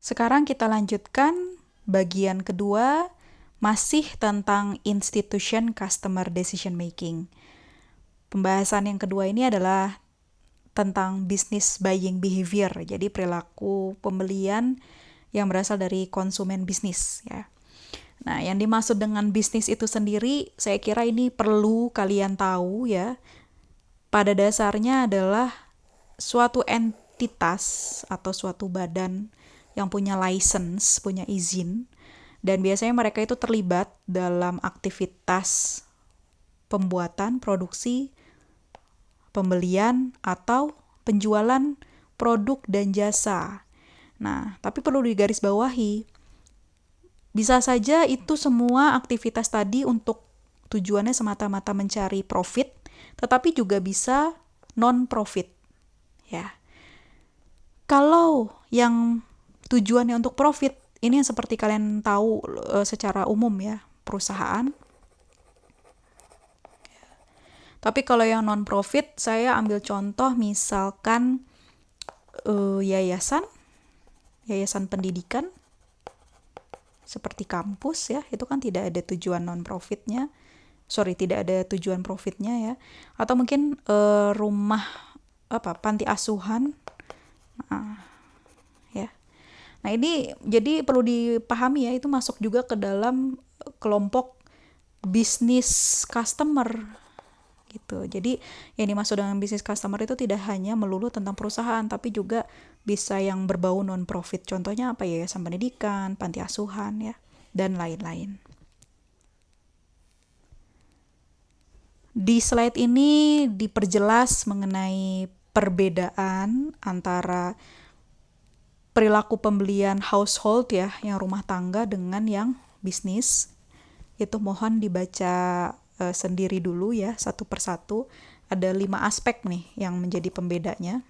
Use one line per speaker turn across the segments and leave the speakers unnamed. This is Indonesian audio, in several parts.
Sekarang kita lanjutkan bagian kedua, masih tentang institution customer decision making. Pembahasan yang kedua ini adalah tentang business buying behavior, jadi perilaku pembelian yang berasal dari konsumen bisnis ya. Nah, yang dimaksud dengan bisnis itu sendiri, saya kira ini perlu kalian tahu ya. Pada dasarnya adalah suatu entitas atau suatu badan yang punya license, punya izin, dan biasanya mereka itu terlibat dalam aktivitas pembuatan, produksi, pembelian, atau penjualan produk dan jasa. Nah, tapi perlu digarisbawahi, bisa saja itu semua aktivitas tadi untuk tujuannya semata-mata mencari profit, tetapi juga bisa non-profit. Ya. Kalau yang tujuannya untuk profit, ini yang seperti kalian tahu secara umum ya, perusahaan. Tapi kalau yang non-profit, saya ambil contoh misalkan yayasan pendidikan, seperti kampus ya, itu kan tidak ada tujuan non-profitnya. Tidak ada tujuan profitnya ya. Atau mungkin rumah panti asuhan. Ya. Nah, ini jadi perlu dipahami ya, itu masuk juga ke dalam kelompok bisnis customer gitu. Jadi yang dimaksud dengan bisnis customer itu tidak hanya melulu tentang perusahaan, tapi juga bisa yang berbau non-profit. Contohnya apa ya? Yayasan pendidikan, panti asuhan ya, dan lain-lain. Di slide ini diperjelas mengenai perbedaan antara perilaku pembelian household ya, yang rumah tangga dengan yang bisnis. Itu mohon dibaca sendiri dulu ya, satu persatu. Ada 5 aspek nih yang menjadi pembedanya.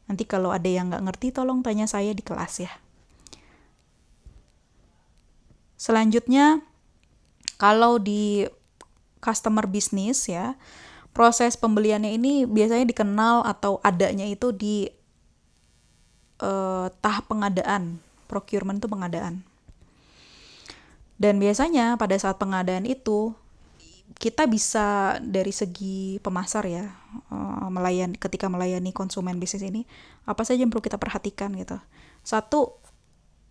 Nanti kalau ada yang nggak ngerti, tolong tanya saya di kelas ya. Selanjutnya, kalau di customer business ya, proses pembeliannya ini biasanya dikenal atau adanya itu di tahap pengadaan. Procurement itu pengadaan. Dan biasanya pada saat pengadaan itu kita bisa dari segi pemasar ya, ketika melayani konsumen bisnis ini, apa saja yang perlu kita perhatikan gitu. Satu,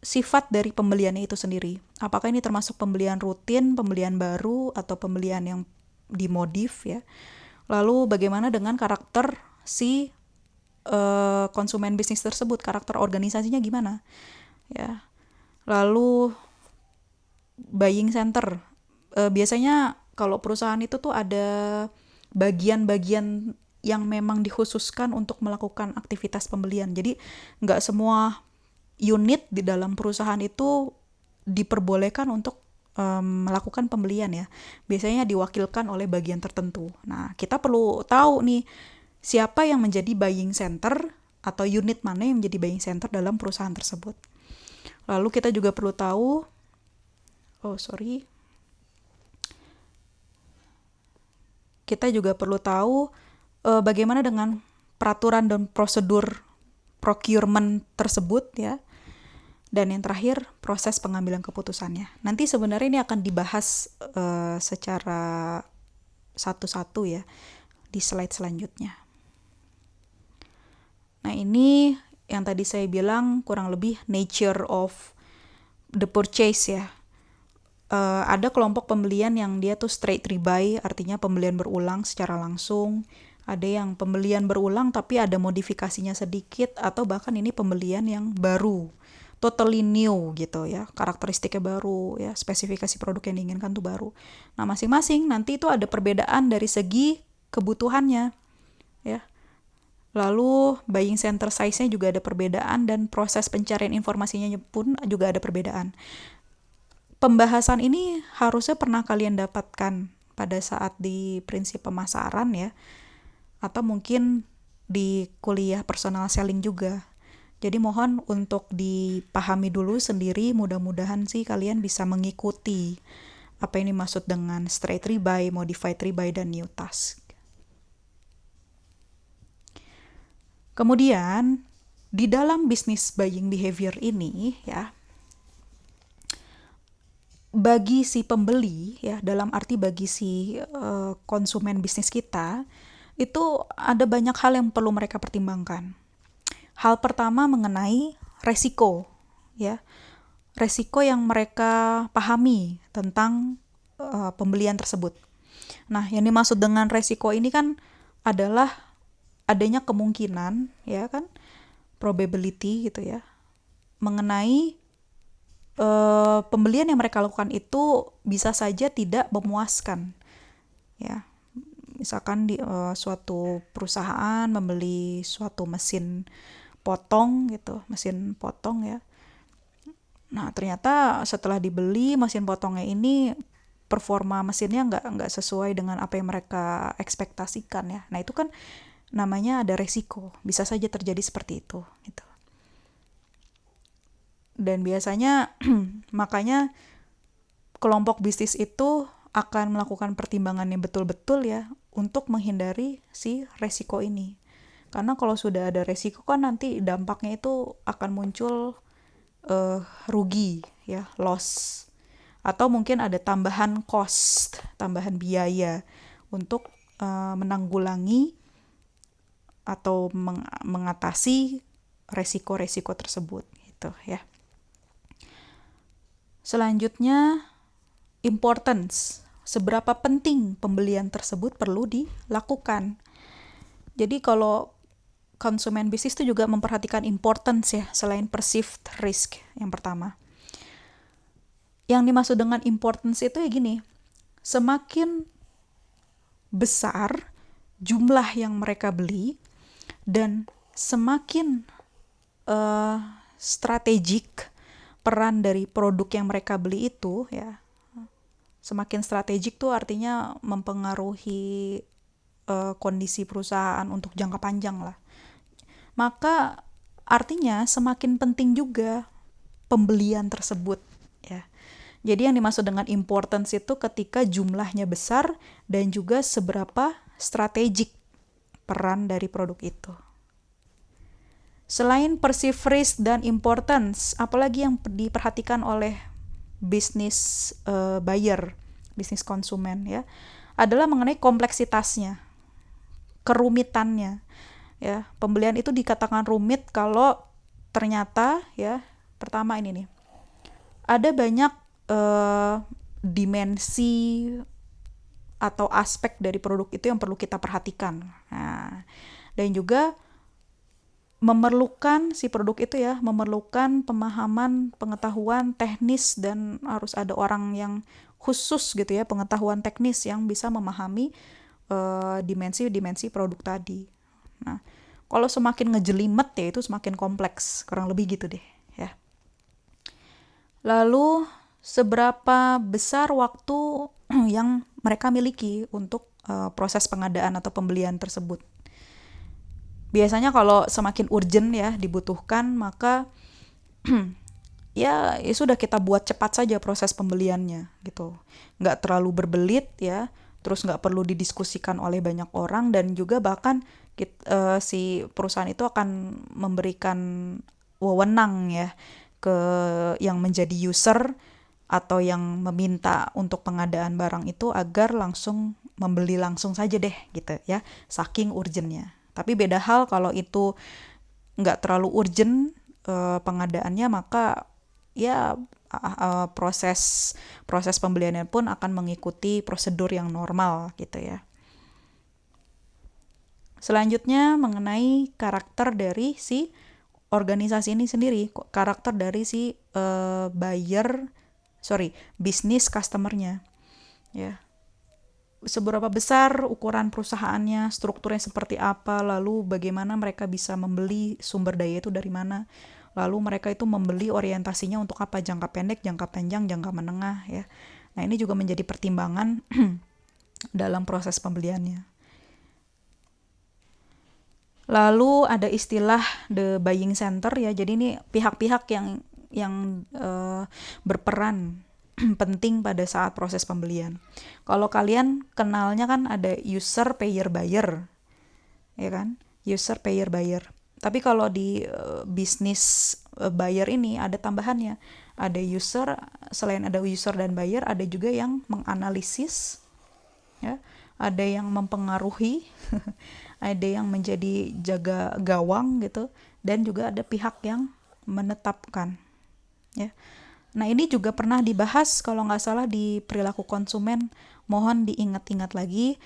sifat dari pembeliannya itu sendiri. Apakah ini termasuk pembelian rutin, pembelian baru, atau pembelian yang dimodif ya. Lalu bagaimana dengan karakter si konsumen bisnis tersebut, karakter organisasinya gimana ya. Lalu buying center, biasanya kalau perusahaan itu tuh ada bagian-bagian yang memang dikhususkan untuk melakukan aktivitas pembelian. Jadi nggak semua unit di dalam perusahaan itu diperbolehkan untuk melakukan pembelian ya. Biasanya diwakilkan oleh bagian tertentu. Nah, kita perlu tahu nih siapa yang menjadi buying center atau unit mana yang menjadi buying center dalam perusahaan tersebut. Lalu kita juga perlu tahu kita juga perlu tahu bagaimana dengan peraturan dan prosedur procurement tersebut ya. Dan yang terakhir, proses pengambilan keputusannya. Nanti sebenarnya ini akan dibahas secara satu-satu ya di slide selanjutnya. Nah, ini yang tadi saya bilang kurang lebih nature of the purchase ya. Ada kelompok pembelian yang dia tuh straight rebuy, artinya pembelian berulang secara langsung. Ada yang pembelian berulang tapi ada modifikasinya sedikit, atau bahkan ini pembelian yang baru, totally new gitu ya, karakteristiknya baru ya, spesifikasi produk yang diinginkan tuh baru. Nah, masing-masing nanti itu ada perbedaan dari segi kebutuhannya ya. Lalu buying center size-nya juga ada perbedaan, dan proses pencarian informasinya pun juga ada perbedaan. Pembahasan ini harusnya pernah kalian dapatkan pada saat di prinsip pemasaran ya, atau mungkin di kuliah personal selling juga. Jadi mohon untuk dipahami dulu sendiri, mudah-mudahan sih kalian bisa mengikuti apa ini maksud dengan straight rebuy, modified rebuy, dan new task. Kemudian Di dalam business buying behavior ini ya, bagi si pembeli ya, dalam arti bagi si konsumen bisnis kita, itu ada banyak hal yang perlu mereka pertimbangkan. Hal pertama mengenai resiko ya. Resiko yang mereka pahami tentang pembelian tersebut. Nah, yang dimaksud dengan resiko ini kan adalah adanya kemungkinan ya kan, probability gitu ya, mengenai pembelian yang mereka lakukan itu bisa saja tidak memuaskan ya. Misalkan di suatu perusahaan membeli suatu mesin potong gitu, mesin potong ya. Nah, ternyata setelah dibeli mesin potongnya ini performa mesinnya nggak sesuai dengan apa yang mereka ekspektasikan ya. Nah, itu kan namanya ada resiko, bisa saja terjadi seperti itu gitu. Dan biasanya makanya kelompok bisnis itu akan melakukan pertimbangan yang betul-betul ya untuk menghindari si resiko ini. Karena kalau sudah ada resiko kan nanti dampaknya itu akan muncul rugi ya, loss. Atau mungkin ada tambahan cost, tambahan biaya untuk menanggulangi atau mengatasi resiko-resiko tersebut gitu ya. Selanjutnya, importance. Seberapa penting pembelian tersebut perlu dilakukan. Jadi kalau konsumen bisnis itu juga memperhatikan importance ya, selain perceived risk yang pertama. Yang dimaksud dengan importance itu ya gini, semakin besar jumlah yang mereka beli dan semakin strategik peran dari produk yang mereka beli itu ya, semakin strategik tuh artinya mempengaruhi kondisi perusahaan untuk jangka panjang lah. Maka artinya semakin penting juga pembelian tersebut ya. Jadi yang dimaksud dengan importance itu ketika jumlahnya besar dan juga seberapa strategik peran dari produk itu. Selain perceived risk dan importance, apalagi yang diperhatikan oleh bisnis buyer, bisnis konsumen ya, adalah mengenai kompleksitasnya, kerumitannya. Ya, pembelian itu dikatakan rumit kalau ternyata ya, pertama ini nih, ada banyak dimensi atau aspek dari produk itu yang perlu kita perhatikan. Nah, dan juga memerlukan si produk itu ya, memerlukan pemahaman, pengetahuan teknis dan harus ada orang yang khusus gitu ya, pengetahuan teknis yang bisa memahami dimensi-dimensi produk tadi. Nah, kalau semakin ngejelimet ya itu semakin kompleks, kurang lebih gitu deh ya. Lalu seberapa besar waktu yang mereka miliki untuk proses pengadaan atau pembelian tersebut. Biasanya kalau semakin urgent ya dibutuhkan, maka ya sudah kita buat cepat saja proses pembeliannya gitu. Nggak terlalu berbelit ya, terus nggak perlu didiskusikan oleh banyak orang, dan juga bahkan si perusahaan itu akan memberikan wewenang ya ke yang menjadi user atau yang meminta untuk pengadaan barang itu agar langsung membeli langsung saja deh gitu ya, saking urgentnya. Tapi beda hal kalau itu nggak terlalu urgent pengadaannya, maka ya proses pembeliannya pun akan mengikuti prosedur yang normal gitu ya. Selanjutnya mengenai karakter dari si organisasi ini sendiri, karakter dari si bisnis customernya ya. Seberapa besar ukuran perusahaannya, strukturnya seperti apa, lalu bagaimana mereka bisa membeli sumber daya itu dari mana, lalu mereka itu membeli orientasinya untuk apa, jangka pendek, jangka panjang, jangka menengah ya. Nah, ini juga menjadi pertimbangan dalam proses pembeliannya. Lalu ada istilah the buying center ya. Jadi ini pihak-pihak yang berperan penting pada saat proses pembelian. Kalau kalian kenalnya kan ada user, payer, buyer. Ya kan? User, payer, buyer. Tapi kalau di bisnis buyer ini ada tambahannya. Ada user, selain ada user dan buyer, ada juga yang menganalisis, ya. Ada yang mempengaruhi, ada yang menjadi jaga gawang gitu, dan juga ada pihak yang menetapkan, ya. Nah, ini juga pernah dibahas kalau nggak salah di perilaku konsumen. Mohon diingat-ingat lagi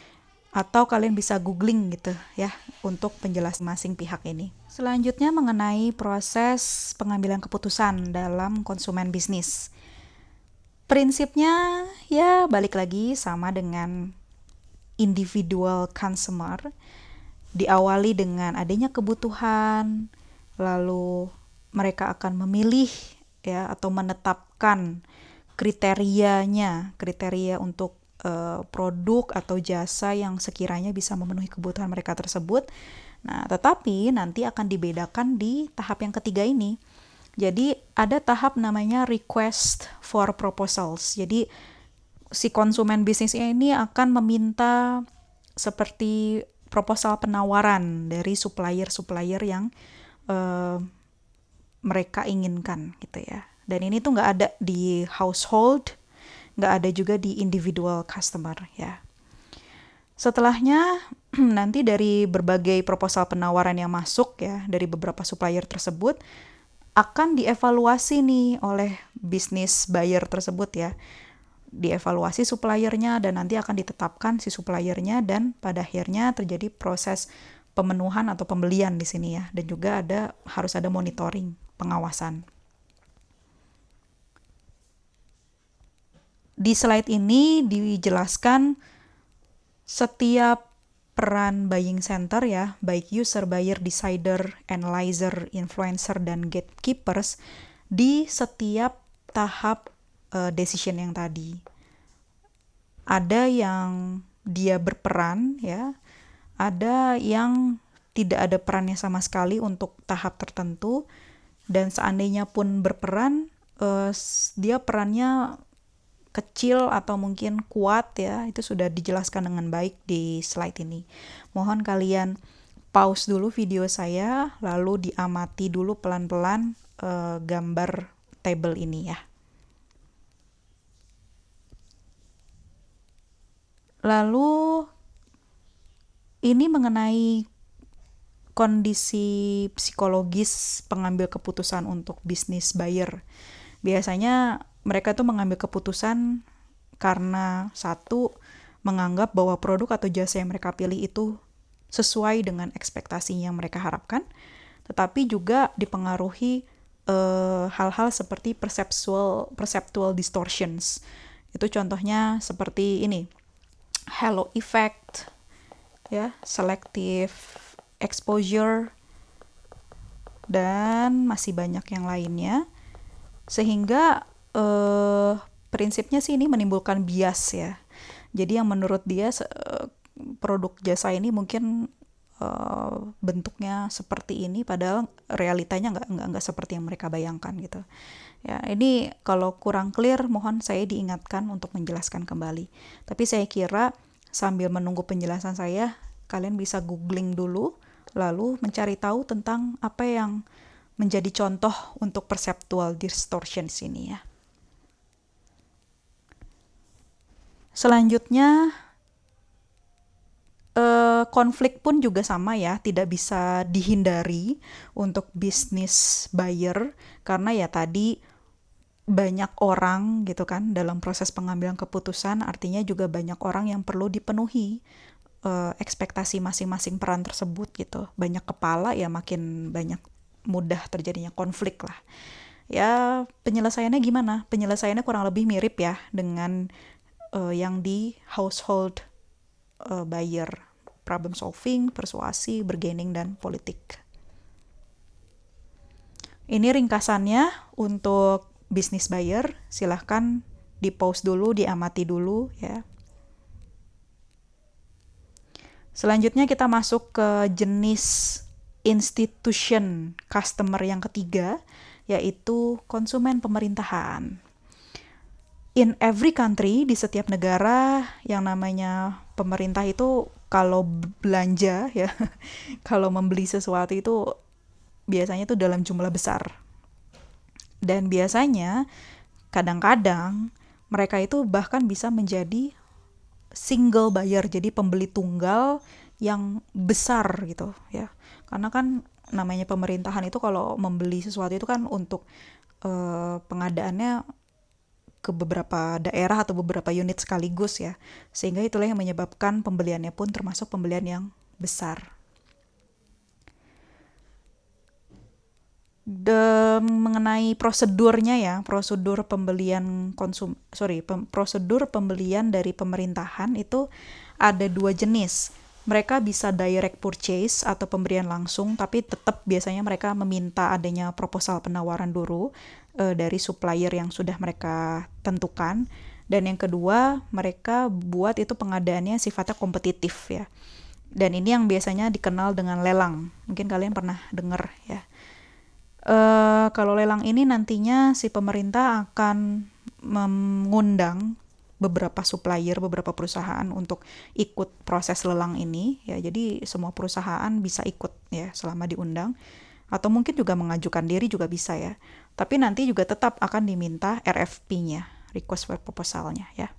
atau kalian bisa googling gitu ya untuk penjelasan masing pihak ini. Selanjutnya mengenai proses pengambilan keputusan dalam konsumen bisnis. Prinsipnya ya balik lagi sama dengan individual consumer, diawali dengan adanya kebutuhan, lalu mereka akan memilih ya atau menetapkan kriteria untuk produk atau jasa yang sekiranya bisa memenuhi kebutuhan mereka tersebut. Nah, tetapi nanti akan dibedakan di tahap yang ketiga ini. Jadi ada tahap namanya request for proposals. Jadi si konsumen bisnisnya ini akan meminta seperti proposal penawaran dari supplier-supplier yang mereka inginkan gitu ya. Dan ini tuh nggak ada di household, nggak ada juga di individual customer ya. Setelahnya nanti dari berbagai proposal penawaran yang masuk ya dari beberapa supplier tersebut akan dievaluasi nih oleh bisnis buyer tersebut ya. Dievaluasi suppliernya dan nanti akan ditetapkan si suppliernya dan pada akhirnya terjadi proses pemenuhan atau pembelian di sini ya. Dan juga harus ada monitoring, pengawasan. Di slide ini dijelaskan setiap peran buying center ya, baik user, buyer, decider, analyzer, influencer, dan gatekeepers di setiap tahap decision yang tadi. Ada yang dia berperan ya, ada yang tidak ada perannya sama sekali untuk tahap tertentu, dan seandainya pun berperan, dia perannya kecil atau mungkin kuat ya, itu sudah dijelaskan dengan baik di slide ini. Mohon kalian pause dulu video saya, lalu diamati dulu pelan-pelan gambar table ini ya. Lalu ini mengenai kondisi psikologis pengambil keputusan untuk bisnis buyer. Biasanya mereka tuh mengambil keputusan karena satu, menganggap bahwa produk atau jasa yang mereka pilih itu sesuai dengan ekspektasi yang mereka harapkan, tetapi juga dipengaruhi hal-hal seperti perceptual distortions. Itu contohnya seperti ini, halo effect, ya, selective exposure, dan masih banyak yang lainnya. Sehingga prinsipnya sih ini menimbulkan bias ya. Jadi yang menurut dia produk jasa ini mungkin bentuknya seperti ini, padahal realitanya nggak seperti yang mereka bayangkan gitu. Ya, ini kalau kurang clear mohon saya diingatkan untuk menjelaskan kembali. Tapi saya kira sambil menunggu penjelasan saya, kalian bisa googling dulu, lalu mencari tahu tentang apa yang menjadi contoh untuk perceptual distortions ini ya. Selanjutnya, konflik pun juga sama ya, tidak bisa dihindari untuk bisnis buyer, karena ya tadi banyak orang gitu kan dalam proses pengambilan keputusan, artinya juga banyak orang yang perlu dipenuhi ekspektasi masing-masing peran tersebut gitu. Banyak kepala ya makin banyak mudah terjadinya konflik lah. Ya, penyelesaiannya gimana? Penyelesaiannya kurang lebih mirip ya dengan yang di household buyer, problem solving, persuasi, bargaining, dan politik. Ini ringkasannya untuk bisnis buyer. Silahkan di pause dulu, diamati dulu ya. Selanjutnya kita masuk ke jenis institution customer yang ketiga, yaitu konsumen pemerintahan. In every country, di setiap negara, yang namanya pemerintah itu kalau belanja ya, kalau membeli sesuatu itu biasanya itu dalam jumlah besar. Dan biasanya kadang-kadang mereka itu bahkan bisa menjadi single buyer, jadi pembeli tunggal yang besar gitu ya. Karena kan namanya pemerintahan itu kalau membeli sesuatu itu kan untuk pengadaannya ke beberapa daerah atau beberapa unit sekaligus ya. Sehingga itulah yang menyebabkan pembeliannya pun termasuk pembelian yang besar. Mengenai prosedurnya ya, prosedur pembelian prosedur pembelian dari pemerintahan itu ada 2 jenis. Mereka bisa direct purchase atau pemberian langsung, tapi tetap biasanya mereka meminta adanya proposal penawaran dulu dari supplier yang sudah mereka tentukan. Dan yang kedua, mereka buat itu pengadaannya sifatnya kompetitif ya. Dan ini yang biasanya dikenal dengan lelang. Mungkin kalian pernah dengar ya. Kalau lelang ini nantinya si pemerintah akan mengundang beberapa supplier, beberapa perusahaan untuk ikut proses lelang ini ya. Jadi semua perusahaan bisa ikut ya selama diundang, atau mungkin juga mengajukan diri juga bisa ya. Tapi nanti juga tetap akan diminta RFP-nya, request for proposal-nya ya.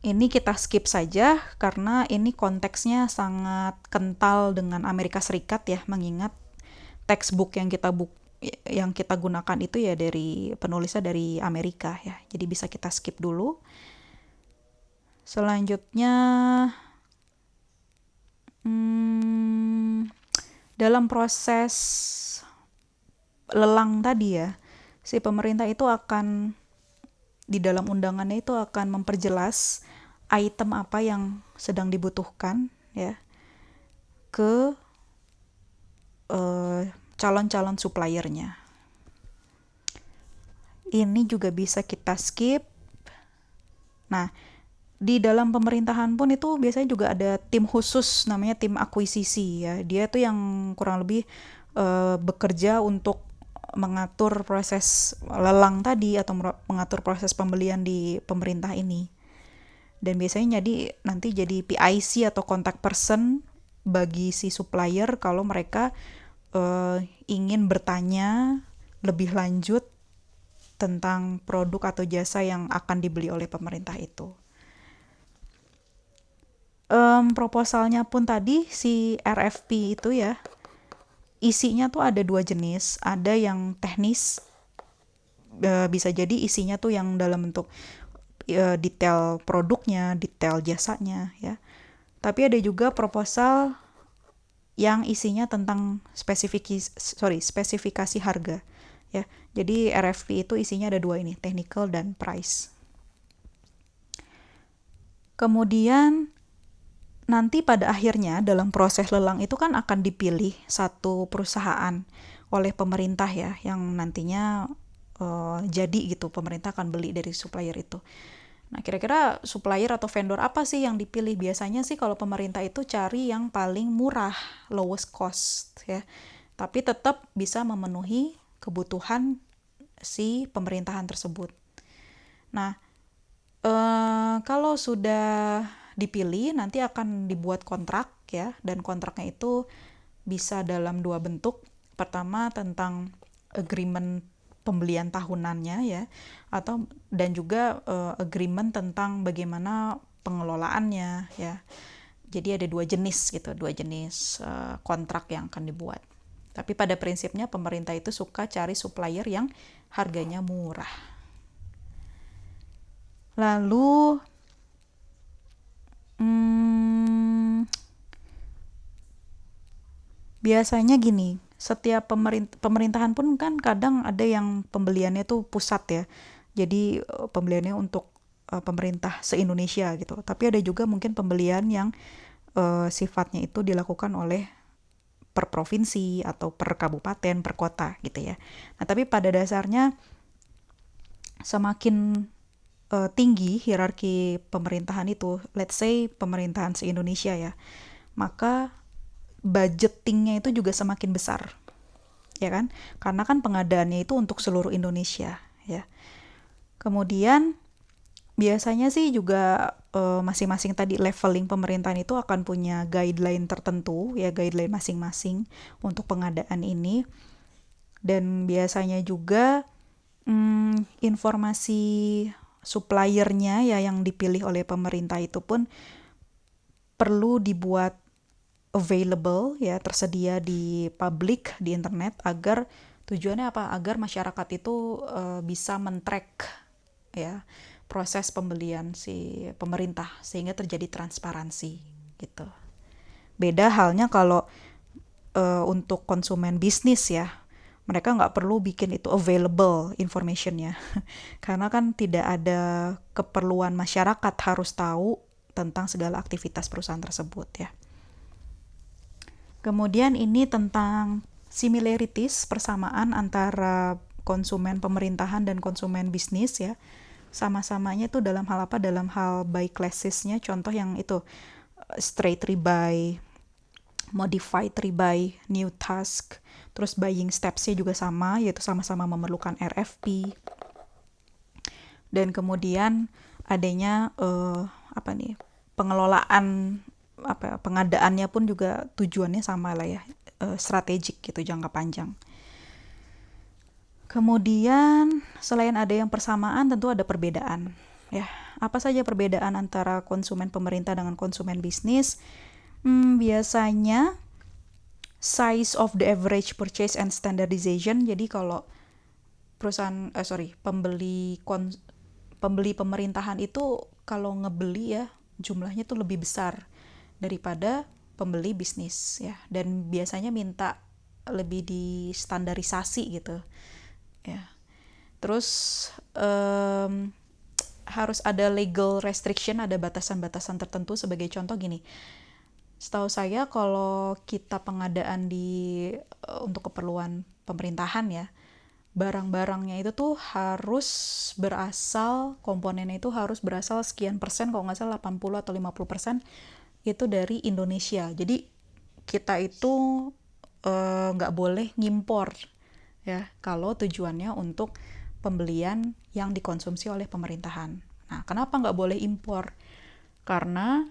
Ini kita skip saja karena ini konteksnya sangat kental dengan Amerika Serikat ya, mengingat textbook yang kita gunakan itu ya dari penulisnya dari Amerika ya. Jadi bisa kita skip dulu. Selanjutnya dalam proses lelang tadi ya, si pemerintah itu akan di dalam undangannya itu akan memperjelas item apa yang sedang dibutuhkan ya ke calon-calon suppliernya. Ini juga bisa kita skip. Nah, di dalam pemerintahan pun itu biasanya juga ada tim khusus namanya tim akuisisi ya. Dia tuh yang kurang lebih bekerja untuk mengatur proses lelang tadi atau mengatur proses pembelian di pemerintah ini. Dan biasanya nanti jadi PIC atau contact person bagi si supplier kalau mereka ingin bertanya lebih lanjut tentang produk atau jasa yang akan dibeli oleh pemerintah itu. Proposalnya pun tadi si RFP itu ya, isinya tuh ada 2 jenis. Ada yang teknis, bisa jadi isinya tuh yang dalam bentuk detail produknya, detail jasanya ya. Tapi ada juga proposal yang isinya tentang spesifikasi harga ya. Jadi RFP itu isinya ada 2 ini, technical dan price. Kemudian nanti pada akhirnya dalam proses lelang itu kan akan dipilih satu perusahaan oleh pemerintah ya, yang nantinya jadi gitu, pemerintah akan beli dari supplier itu. Nah, kira-kira supplier atau vendor apa sih yang dipilih? Biasanya sih kalau pemerintah itu cari yang paling murah, lowest cost ya. Tapi tetap bisa memenuhi kebutuhan si pemerintahan tersebut. Nah, kalau sudah dipilih nanti akan dibuat kontrak ya, dan kontraknya itu bisa dalam 2 bentuk. Pertama tentang agreement pembelian tahunannya ya, dan juga agreement tentang bagaimana pengelolaannya ya. Jadi ada 2 jenis gitu, 2 jenis kontrak yang akan dibuat. Tapi pada prinsipnya pemerintah itu suka cari supplier yang harganya murah. Lalu biasanya gini, setiap pemerintahan pun kan kadang ada yang pembeliannya tuh pusat ya. Jadi pembeliannya untuk pemerintah se-Indonesia gitu. Tapi ada juga mungkin pembelian yang sifatnya itu dilakukan oleh per provinsi atau per kabupaten, per kota gitu ya. Nah, tapi pada dasarnya semakin tinggi hierarki pemerintahan itu, let's say pemerintahan se-Indonesia ya, maka budgetingnya itu juga semakin besar ya kan, karena kan pengadaannya itu untuk seluruh Indonesia ya. Kemudian biasanya sih juga masing-masing tadi leveling pemerintahan itu akan punya guideline tertentu, ya guideline masing-masing untuk pengadaan ini. Dan biasanya juga informasi suppliernya ya yang dipilih oleh pemerintah itu pun perlu dibuat available, ya tersedia di publik di internet, agar tujuannya apa? Agar masyarakat itu bisa men-track ya proses pembelian si pemerintah sehingga terjadi transparansi gitu. Beda halnya kalau untuk konsumen bisnis ya, mereka nggak perlu bikin itu available informationnya karena kan tidak ada keperluan masyarakat harus tahu tentang segala aktivitas perusahaan tersebut ya. Kemudian ini tentang similarities, persamaan antara konsumen pemerintahan dan konsumen bisnis ya. Sama-samanya itu dalam hal apa? Dalam hal buy classes-nya, contoh yang itu straight rebuy, modified rebuy, new task, terus buying steps-nya juga sama, yaitu sama-sama memerlukan RFP. Dan kemudian adanya pengelolaan pengadaannya pun juga tujuannya sama lah ya, strategik gitu, jangka panjang. Kemudian selain ada yang persamaan, tentu ada perbedaan ya. Apa saja perbedaan antara konsumen pemerintah dengan konsumen bisnis? Biasanya size of the average purchase and standardization. Jadi kalau pembeli pemerintahan itu kalau ngebeli ya jumlahnya tuh lebih besar daripada pembeli bisnis ya, dan biasanya minta lebih distandarisasi gitu ya. Terus harus ada legal restriction, ada batasan-batasan tertentu. Sebagai contoh gini, setahu saya kalau kita pengadaan untuk keperluan pemerintahan ya, barang-barangnya itu tuh harus berasal, komponennya itu harus berasal sekian persen, kalau nggak salah 80 atau 50% itu dari Indonesia. Jadi kita itu nggak boleh ngimpor ya kalau tujuannya untuk pembelian yang dikonsumsi oleh pemerintahan. Nah, kenapa nggak boleh impor? Karena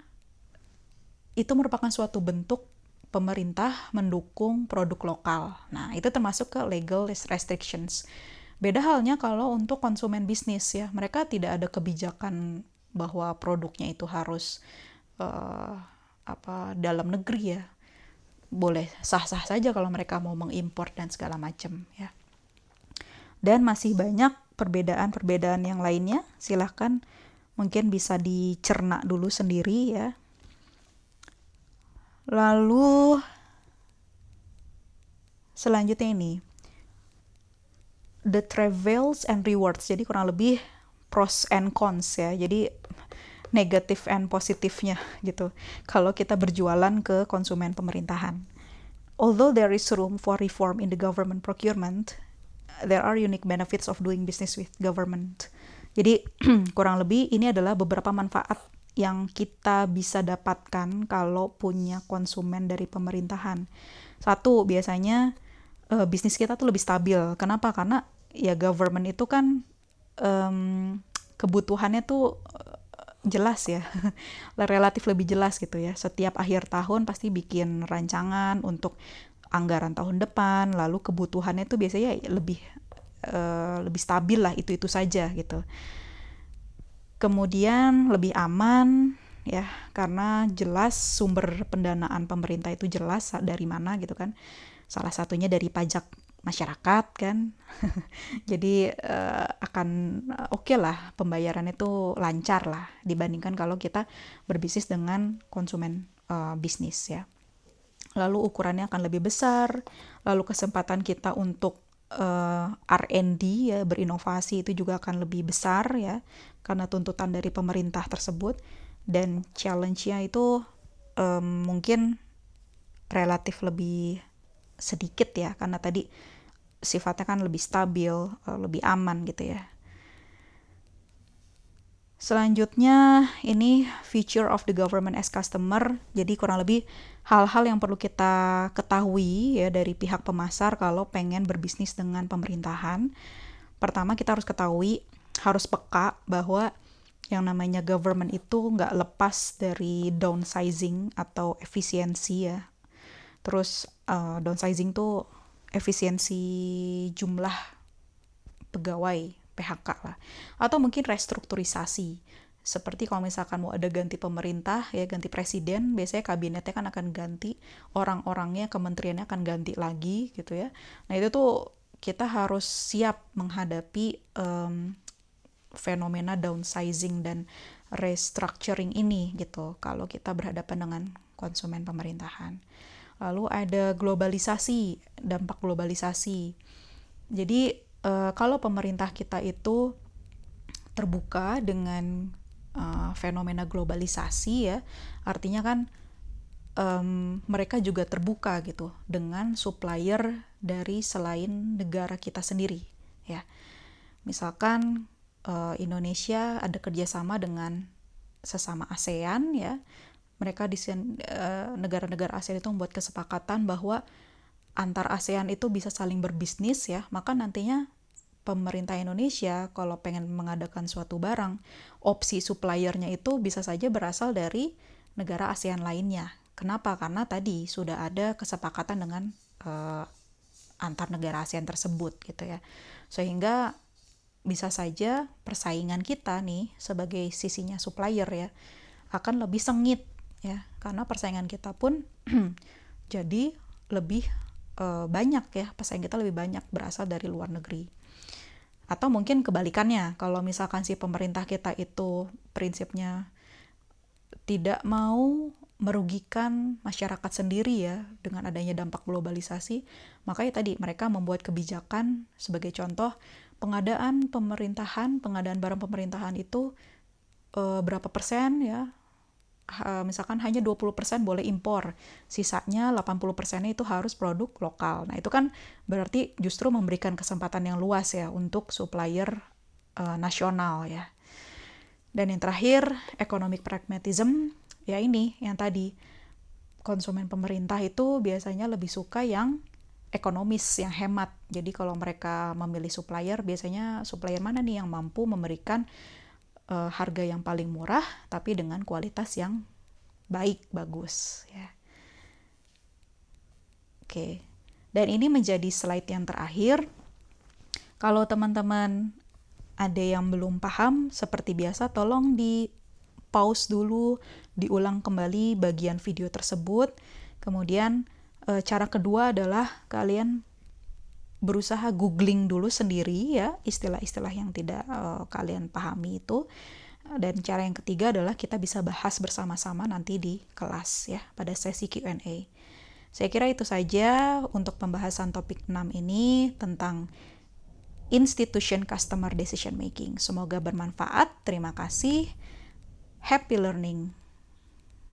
itu merupakan suatu bentuk pemerintah mendukung produk lokal. Nah, itu termasuk ke legal restrictions. Beda halnya kalau untuk konsumen bisnis ya, mereka tidak ada kebijakan bahwa produknya itu harus dalam negeri ya. Boleh sah-sah saja kalau mereka mau mengimpor dan segala macam ya. Dan masih banyak perbedaan-perbedaan yang lainnya. Silahkan mungkin bisa dicerna dulu sendiri ya. Lalu selanjutnya ini the travails and rewards. Jadi kurang lebih pros and cons ya. Jadi negatif and positifnya gitu kalau kita berjualan ke konsumen pemerintahan. Although there is room for reform in the government procurement, there are unique benefits of doing business with government. Jadi kurang lebih ini adalah beberapa manfaat yang kita bisa dapatkan kalau punya konsumen dari pemerintahan. Satu, biasanya bisnis kita tuh lebih stabil. Kenapa? Karena ya government itu kan kebutuhannya tuh jelas ya, relatif lebih jelas gitu ya. Setiap akhir tahun pasti bikin rancangan untuk anggaran tahun depan, lalu kebutuhannya tuh biasanya lebih stabil lah, itu saja gitu. Kemudian lebih aman ya, karena jelas sumber pendanaan pemerintah itu jelas dari mana gitu kan. Salah satunya dari pajak masyarakat kan. Jadi akan oke lah, pembayaran itu lancar lah dibandingkan kalau kita berbisnis dengan konsumen bisnis ya. Lalu ukurannya akan lebih besar, lalu kesempatan kita untuk R&D ya, berinovasi itu juga akan lebih besar ya, karena tuntutan dari pemerintah tersebut. Dan challenge-nya itu mungkin relatif lebih sedikit ya, karena tadi sifatnya kan lebih stabil, lebih aman gitu ya. Selanjutnya ini feature of the government as customer. Jadi kurang lebih hal-hal yang perlu kita ketahui ya dari pihak pemasar kalau pengen berbisnis dengan pemerintahan. Pertama, kita harus ketahui, harus peka bahwa yang namanya government itu nggak lepas dari downsizing atau efisiensi ya. Terus downsizing tuh efisiensi jumlah pegawai, PHK lah. Atau mungkin restrukturisasi. Seperti kalau misalkan mau ada ganti pemerintah, ya ganti presiden, biasanya kabinetnya kan akan ganti, orang-orangnya, kementeriannya akan ganti lagi gitu ya. Nah itu tuh kita harus siap menghadapi fenomena downsizing dan restructuring ini gitu kalau kita berhadapan dengan konsumen pemerintahan. Lalu ada globalisasi, dampak globalisasi. Jadi kalau pemerintah kita itu terbuka dengan fenomena globalisasi ya, artinya kan mereka juga terbuka gitu dengan supplier dari selain negara kita sendiri ya. Misalkan Indonesia ada kerjasama dengan sesama ASEAN ya. Mereka di negara-negara ASEAN itu membuat kesepakatan bahwa antar ASEAN itu bisa saling berbisnis ya. Maka nantinya pemerintah Indonesia kalau pengen mengadakan suatu barang, opsi suppliernya itu bisa saja berasal dari negara ASEAN lainnya. Kenapa? Karena tadi sudah ada kesepakatan dengan antar negara ASEAN tersebut gitu ya. Sehingga bisa saja persaingan kita nih sebagai sisinya supplier ya akan lebih sengit ya, karena persaingan kita pun jadi lebih banyak ya, persaingan kita lebih banyak berasal dari luar negeri. Atau mungkin kebalikannya, kalau misalkan si pemerintah kita itu prinsipnya tidak mau merugikan masyarakat sendiri ya dengan adanya dampak globalisasi, makanya tadi mereka membuat kebijakan sebagai contoh pengadaan barang pemerintahan itu berapa persen ya, misalkan hanya 20% boleh impor, sisanya 80% itu harus produk lokal. Nah itu kan berarti justru memberikan kesempatan yang luas ya untuk supplier nasional ya. Dan yang terakhir, economic pragmatism, ya ini yang tadi, konsumen pemerintah itu biasanya lebih suka yang ekonomis, yang hemat. Jadi kalau mereka memilih supplier, biasanya supplier mana nih yang mampu memberikan harga yang paling murah tapi dengan kualitas yang baik, bagus ya. Oke. Dan ini menjadi slide yang terakhir. Kalau teman-teman ada yang belum paham, seperti biasa tolong di pause dulu, diulang kembali bagian video tersebut. Kemudian cara kedua adalah kalian berusaha googling dulu sendiri ya istilah-istilah yang tidak kalian pahami itu. Dan cara yang ketiga adalah kita bisa bahas bersama-sama nanti di kelas ya pada sesi Q&A. Saya kira itu saja untuk pembahasan topik 6 ini tentang Institution Customer Decision Making. Semoga bermanfaat. Terima kasih. Happy learning.